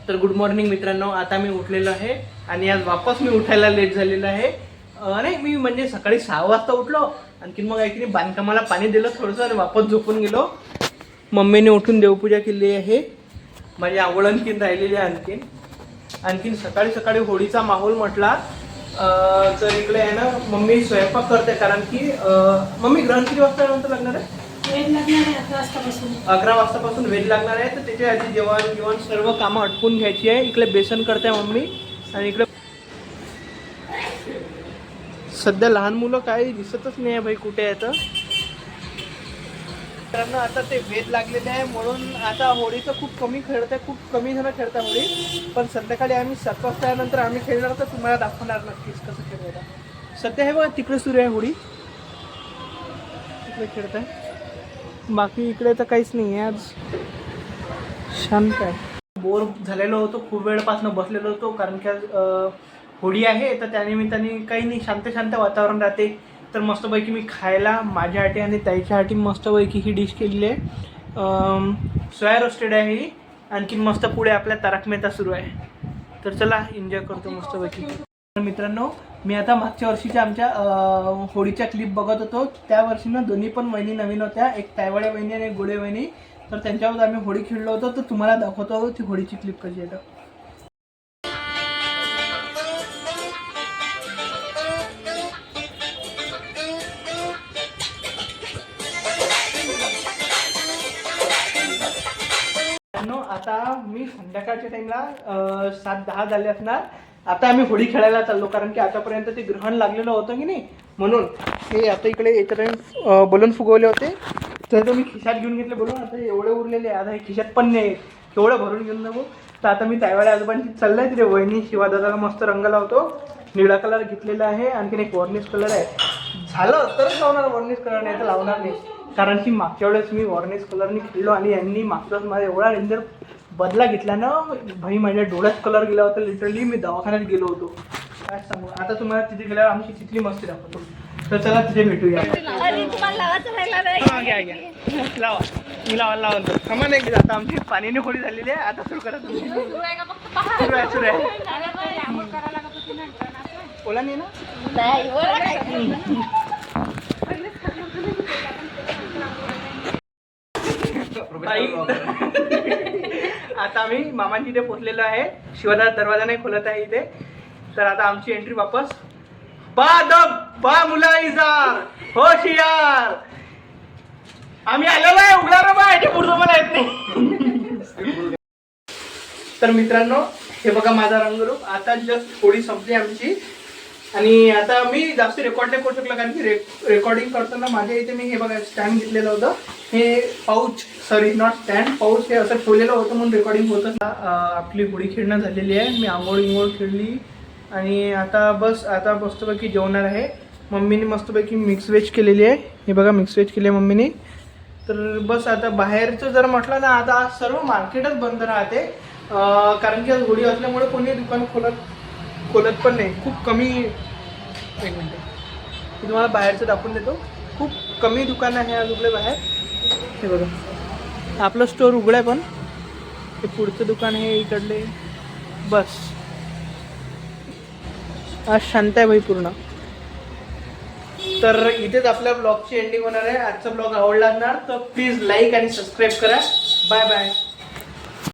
तर good morning मित्रांनो. आता मी उठलेलो आहे आणि आज वापस मी उठायला लेट झालेलं आहे. नाही मी म्हणजे सकाळी 6 वाजता उठलो, आणखीन मग ऐकली बांधकामाला पाणी दिलं थोडंसं आणि वापस झोपून गेलो. मम्मीने उठून देवपूजा केली आहे, माझी आवड आणखीन राहिलेली आहे. आणखीन सकाळी सकाळी होळीचा माहोल म्हटला तर इकडे आहे ना मम्मी स्वयंपाक करते, कारण की मम्मी ग्रहण किती वाजता नंतर लागणार आहे? वेद लागणार आहे 11 वाजतापासून वेद लागणार आहे. तर त्याच्या आधी जेवण सर्व कामं अटकून घ्यायची आहे. इकडे बेसन करते मम्मी आणि इकडे सध्या लहान मुलं काही दिसतच नाही आहे भाई, कुठे आहे तर. मित्रांनो आता ते वेद लागलेले आहे म्हणून आता होळीचं खूप कमी खेळत खूप कमी जण खेळतात होळी. पण संध्याकाळी आम्ही 7 वाजता आम्ही खेळणार, तर तुम्हाला दाखवणार नक्कीच कसं खेळायला. सध्या हे बघा तिकडे सुरू आहे होळी, तिकडे खेळत आहे. बाकी इकडे तर काहीच नाही आहे, आज शांत आहे. बोर झालेलो होतो, खूप वेळपासून बसलेलो होतो, कारण की आज होळी आहे. तर त्यानिमित्ताने काही नाही, शांत शांत वातावरण राहते. तर मस्तपैकी मी खायला माझ्यासाठी आणि ताईच्यासाठी मस्तपैकी ही डिश केलेली आहे. सोया रोस्टेड आहे ही. आणखीन मस्त पुढे आपल्या तारक मेहता सुरू आहे. तर चला एन्जॉय करतो मस्तपैकी. मित्रांनो मी आता मागच्या वर्षीच्या आमच्या होळीच्या क्लिप बघत होतो. त्या वर्षी ना दोन्ही पण वहिनी नवीन होत्या, एक तायवाडे वहिनी आणि एक गोडे वहिनी. तर त्यांच्यावर आम्ही होळी खेळलो होतो. तर तुम्हाला दाखवतो ती होळीची क्लिप कशी आहे. आता मी संध्याकाळच्या टाइमला 7-10 झाले असणार. आता आम्ही होळी खेळायला चाललो, कारण की आतापर्यंत ते ग्रहण लागलेलं होतं की नाही, म्हणून हे आता इकडे याच्यात बलून फुगवले होते. तर मी खिशात घेऊन घेतले बलून. आता एवढे उरलेले आता हे खिशात पण नाही, केवढं भरून घेऊन जाऊ. तर आता मी ताईवाड्या आजोबांची चाललंय तिथे. वहिनी शिवादादाला मस्त रंग लावतो, निळा कलर घेतलेला आहे, आणखीन एक वॉर्निश कलर आहे. झालं तरच लावणार वॉर्निश कलर, नाही तर लावणार नाही. कारण की मागच्या वेळेस मी वॉर्निश कलरनी खेळलो आणि यांनी मागच्या वेळेस माझा एवढा डेंजर बदला घेतला ना भाई, माझ्या डोळ्यात कलर गेला होता. लिटरली मी दवाखान्यात गेलो होतो, काय सांगू. आता तुम्हाला तिथे गेल्यावर आमची तिथली मस्ती दाखवतो. तर चला तिथे भेटूया. लावा मी लावायला लावतो. थांबा नाही आता आमची पाणीने होळी झालेली आहे. आता सुरू करा तुम्ही. सुरू आहे बोला नाही ना. आता आम्ही मामांची इथे पोचलेलो आहे. शिवादास दरवाजा नाही खोलत आहे इथे. तर आता आमची एंट्री वापस. बा मुलाईजार होशियार, आम्ही आलेलो आहे. उघडा रे बा, याच्या पुढचं मला येत नाही. तर मित्रांनो हे बघा माझा रंगरूप. आता जस्ट थोडी संपली आमची आणि आता मी जास्त रेकॉर्ड नाही करू शकलो, कारण की रेकॉर्डिंग करताना माझ्या इथे मी हे बघा स्टँड घेतलेलं होतं. हे pouch, sorry not stand, pouch हे असं ठेवलेलं होतं म्हणून रेकॉर्डिंग होतं. आपली होळी खेळणं झालेली आहे. मी आंघोळ खेळली आणि आता आता मस्तपैकी जेवणार आहे. मम्मीने मस्तपैकी मिक्स व्हेज केलेली आहे. हे बघा मिक्स व्हेज केली आहे मम्मीने. तर बस आता बाहेरचं जर म्हटलं ना, आता सर्व मार्केटच बंद राहते, कारण की आज होळी असल्यामुळे कोणी दुकान खोलत पण नाही. खूप कमी, एक मिनिट मी तुम्हाला बाहेरचं दाखवून देतो. खूप कमी दुकानं आहे आज उघडे बाहेर. हे बघा आपलं स्टोर उघडं आहे, पण ते पुढचं दुकान आहे इकडले. बस आज शांत आहे भाई पूर्ण. तर इथेच आपल्या ब्लॉगची एंडिंग होणार आहे. आजचा ब्लॉग आवडला असणार तर प्लीज लाईक आणि सबस्क्राईब करा. Bye bye.